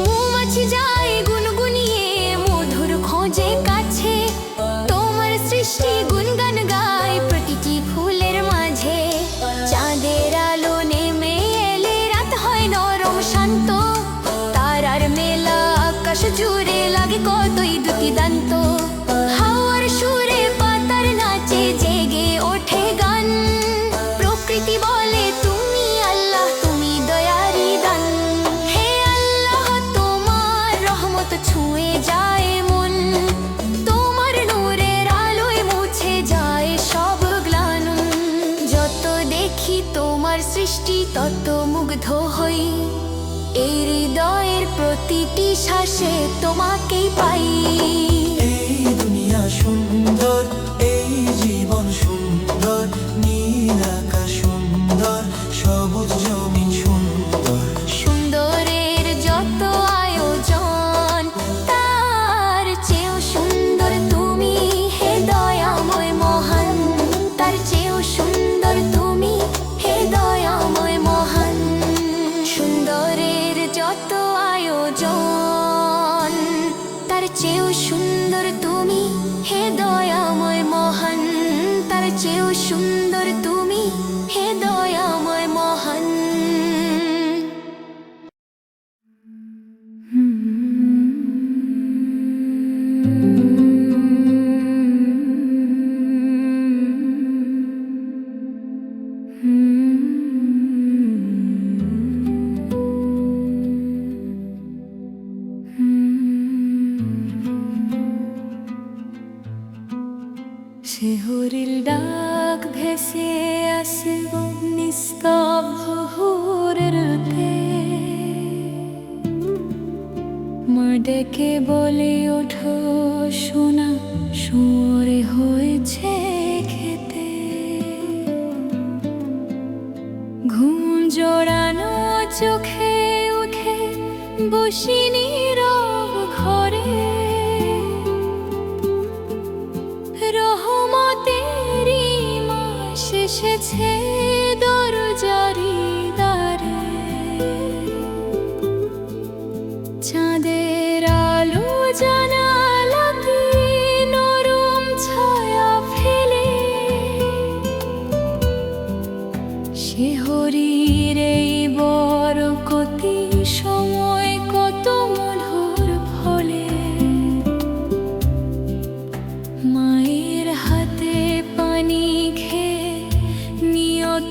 Speaker 1: মৌমাছি যায় গুনগুনিয়ে মধুর খোঁজে কাছে, তোমার সৃষ্টি গুনগান গায় প্রতিটি ফুলের মাঝে। চাঁদের আলো নেমে এলে রাত হয় নরম শান্ত, তারার মেলা আকাশ জুড়ে লাগে কতই দুটি দান্ত। হাওয়ার সুরে পাতার নাচে জেগে ওঠে গান, প্রকৃতি বলে তুমি আল্লাহ, তুমি দয়ারি দান। হে আল্লাহ তোমার রহমত ছুঁয়ে যায় মন, তোমার নূরের আলোয় মুছে যায় সব গ্লানি। যত দেখি তোমার সৃষ্টি তত মুগ্ধ হই, এই হৃদয়ের প্রতিটি শ্বাসে তোমাকেই পাই।
Speaker 3: এই দুনিয়া সুন্দর, এই জীবন সুন্দর, নীল আকাশ সুন্দর, সবুজ জমিন সুন্দর।
Speaker 1: সুন্দরের যত আয়োজন তার চেয়েও সুন্দর তুমি, হে দয়াময় মহান। তার চেয়েও সুন্দর তুমি, হে দয়াময় মহান। সুন্দরের যত আয়োজন তার চেয়েও সুন্দর তুমি, হে দয়াময় মহান। তার চেয়েও সুন্দর তুমি, হে দয়াময় মহান।
Speaker 2: শিহরিল ডাক ভেসে আসিব নিস্তব্ধ ভোরের রাতে, মা ডেকে বলে ওঠো সোনা, শুয়োরে হয়েছে খেতে। ঘুম জোড়ানো চোখে উঠে বসি নীরব ঘরে, রহমতেরই মাস এসেছে দরজারি দ্বারে। চাঁদের আলো জানালাতে নরম ছায়া ফেলে, শিহরির এই বরকতি সময় কত মধুর ফলে। মায়ের হাতে পানি খেয়ে নিয়ত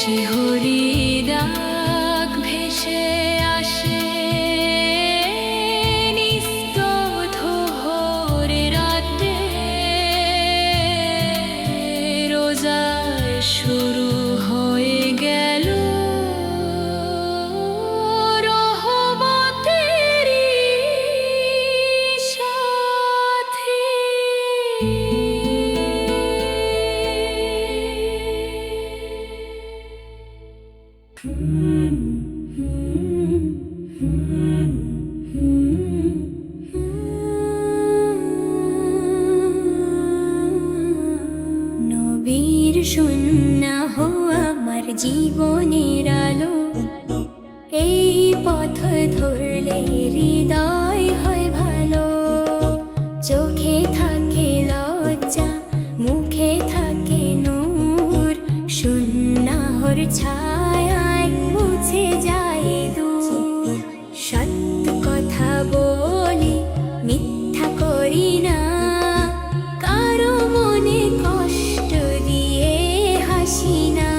Speaker 2: শিহরি ডাক ভেসে আসে নিস্তব্ধ ভোরে রাতে, রোজার শুরু হয়ে গেল রহমতেরই সাথে।
Speaker 1: নবীর সুন্নাহ আমার জীবনের আলো, এই পথ ধরলে হৃদয় হয় ভালো। চোখে থাকে লজ্জা, মুখে থাকে নূর, সুন্নাহর ছায়ায় মুছে যায় দূর। সত্য কথা বলি, মিথ্যা করি না, কারো মনে কষ্ট দিয়ে হাসি না।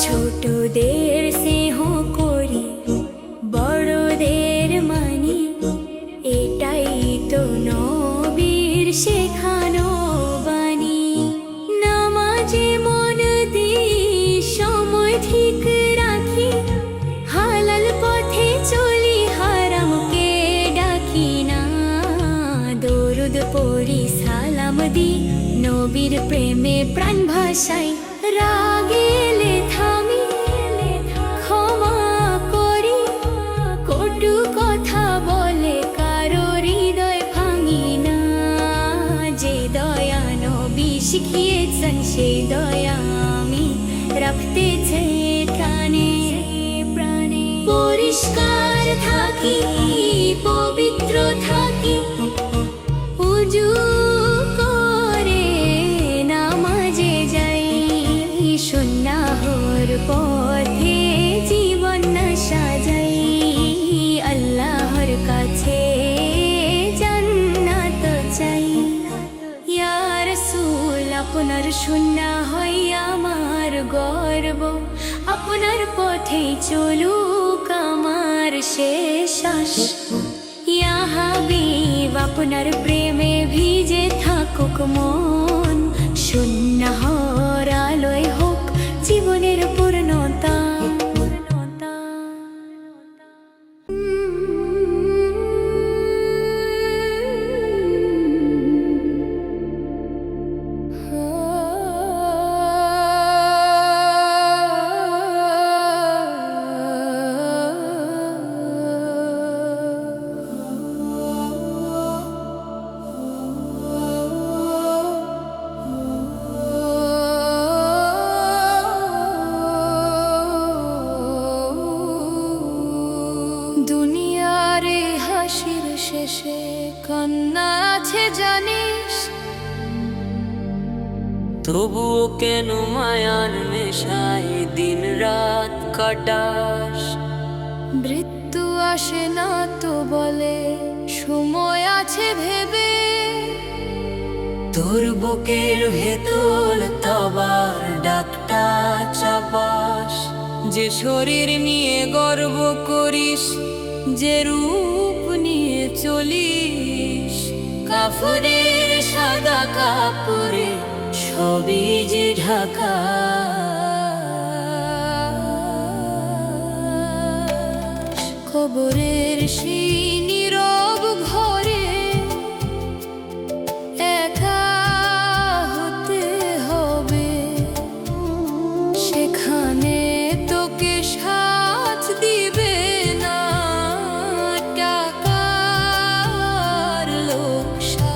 Speaker 1: ছোটদের স্নেহ করি, বড়দের মানি, এটাই তো নবীর শেখানো বাণী। নামাজে মন দিই, সময় ঠিক রাখি, হালাল পথে চলি, হারামকে ডাকি না। দরুদ পড়ি, সালাম দি, নবীর প্রেমে প্রাণ ভাসাই। রাগ এলে থামি, ক্ষমা করি, কটু কথা বলে কারো হৃদয় ভাঙি না। যে দয়া নবী শিখিয়েছেন, সেই দয়া আমি রাখতে চাই প্রাণে প্রাণে। পরিষ্কার থাকি, পবিত্র থাকি, উজু করে নামাজে যাই। সুন্নাহর পথে জীবন না সাজাই, আল্লাহর কাছে জান্নাত চাই। ইয়া রাসূল, আপনার সুন্নাহ হয় আমার গর্ব, আপনার পথেই চলুক আমার শেষ শ্বাস। ইয়া হাবিব, আপনার প্রেমে ভিজে থাকুক মন, সুন্নাহর আলোয় হোক জীবনের পূর্ণতা।
Speaker 2: দুনিয়ার এই হাসির শেষে কান্না আছে জানিস,
Speaker 3: তবুও কেন মায়ার নেশায় দিন রাত কাটাস?
Speaker 2: মৃত্যু আসে না তো বলে, সময় আছে ভেবে।
Speaker 3: তোর বুকের ভেতর তবার ডাকটা চাপাস, যে শরীর নিয়ে গর্ব করিস, যে রূপ নিয়ে চলিস, কাফনের সাদা কাপড়ে সবই যে ঢাকা।
Speaker 2: কবরের সেই নীরব ঘরে একা হতে হবে, সেখানে তোকে সাথ দিবে না টাকার লোকসান।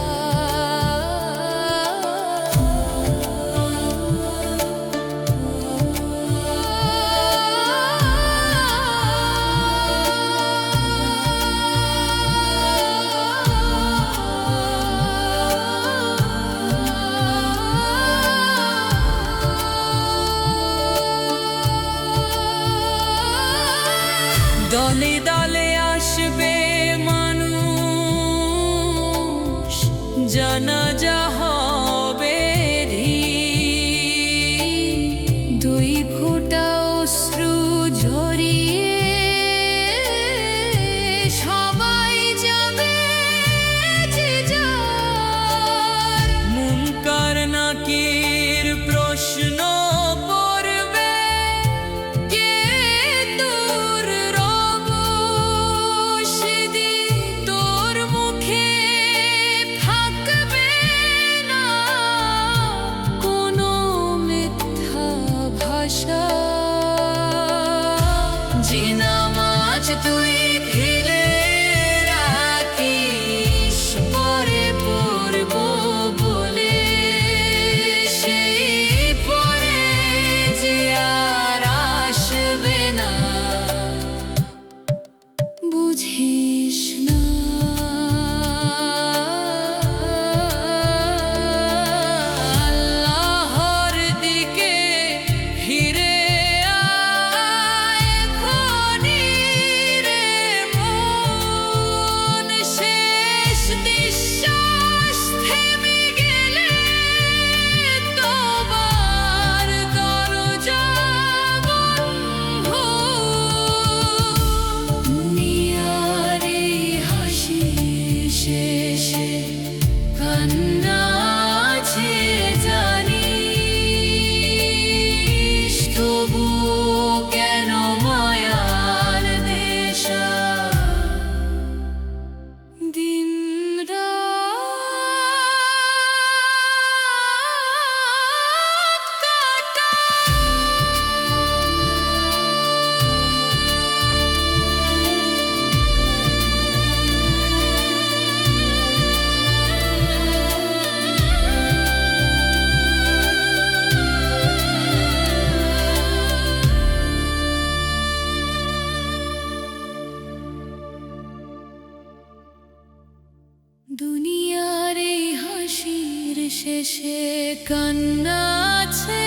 Speaker 2: কান্না আছে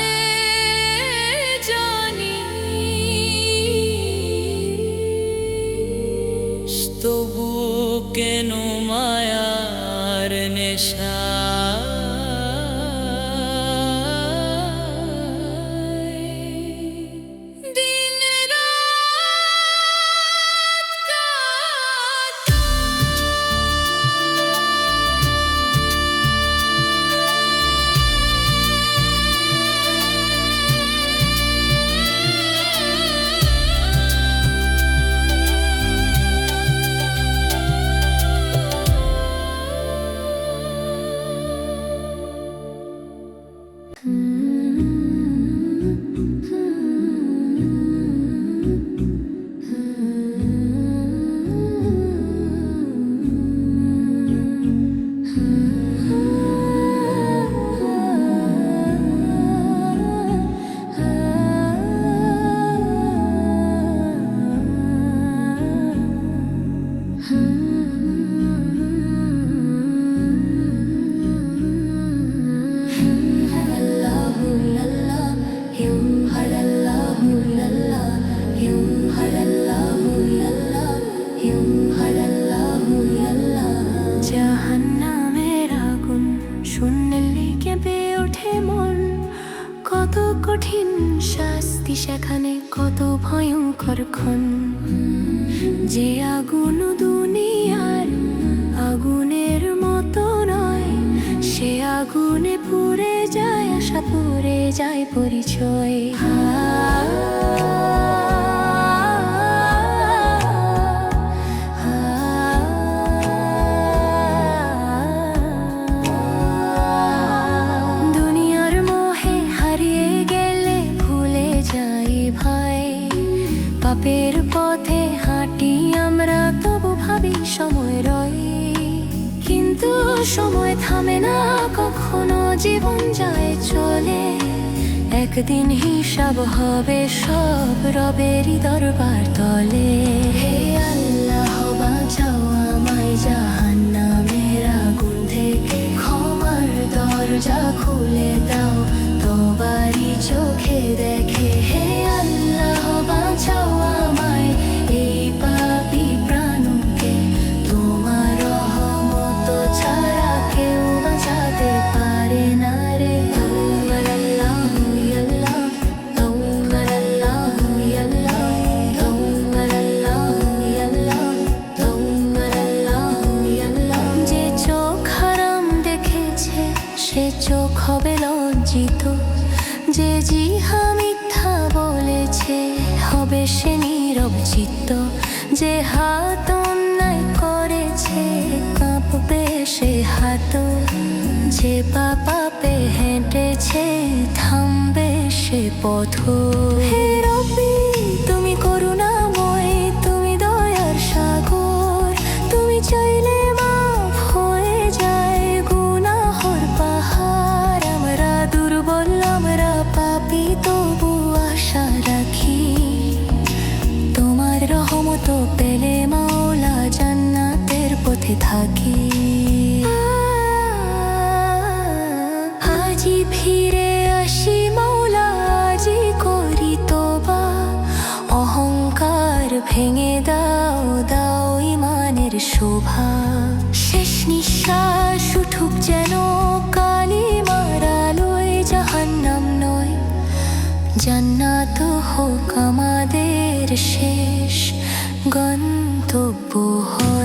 Speaker 2: জানি,
Speaker 3: তবু কেন মায়ার নেশা
Speaker 2: দিন রাত
Speaker 1: জাহান্নামের আগুন শুনলে কেঁপে ওঠে মন, কত কঠিন শাস্তি সেখানে, কত ভয়ঙ্কর ক্ষণ। যে আগুন দুনিয়ার আগুনের মতো নয়, সে আগুনে পুড়ে যায় আশা, পুড়ে যায় পরিচয়। দুনিয়ার মোহে হারিয়ে গেলে ভুলে যাই ভাই, পাপের পথে হাঁটি আমরা, তবু ভাবি সময় রয়। কিন্তু সময় থামে না কখনো, জীবন যায় চলে, একদিন হিসাব হবে সব রবেরই দরবার তলে। হে আল্লাহ বাঁচাও আমায় জাহান্নামের আগুন থেকে, ক্ষমার দরজা খুলে দাও তবারই চোখে দেখে। হে আল্লাহ বাঁচাও আমায় এই পাপী প্রাণকে, তোমার রহমত ছাড়া কেউ বাঁচাতে পারে না রে। যে চোখ হারাম দেখেছে সে চোখ হবে লজ্জিত, যে জিহা মিথ্যা বলেছে হবে সে নীরব চিত্ত, যে হাত অন্যায় করেছে কাঁপবে সে হাত, যে পাপে হেঁটেছে থামবে সে পথ। হে রব্বি তুমি করুণাময়, তুমি দয়ার সাগর, তুমি চাইলে মাফ হয়ে যায় গুনাহর পাহাড়। আমরা দুর্বল আমরা পাপী, তবু আশা রাখি তোমার রহমত পেলে মাওলা জান্নাতের পথে থাকি। আজি ফিরে আসি মাওলা, আজি করি তোবা, অহংকার ভেঙে দাও, দাও ইমানের শোভা। শেষ নিঃশ্বাস উঠুক যেন কালিমার আলোয়, জাহান্নাম নয় জান্নাত হোক আমাদের শেষ গন্তব্য হয়।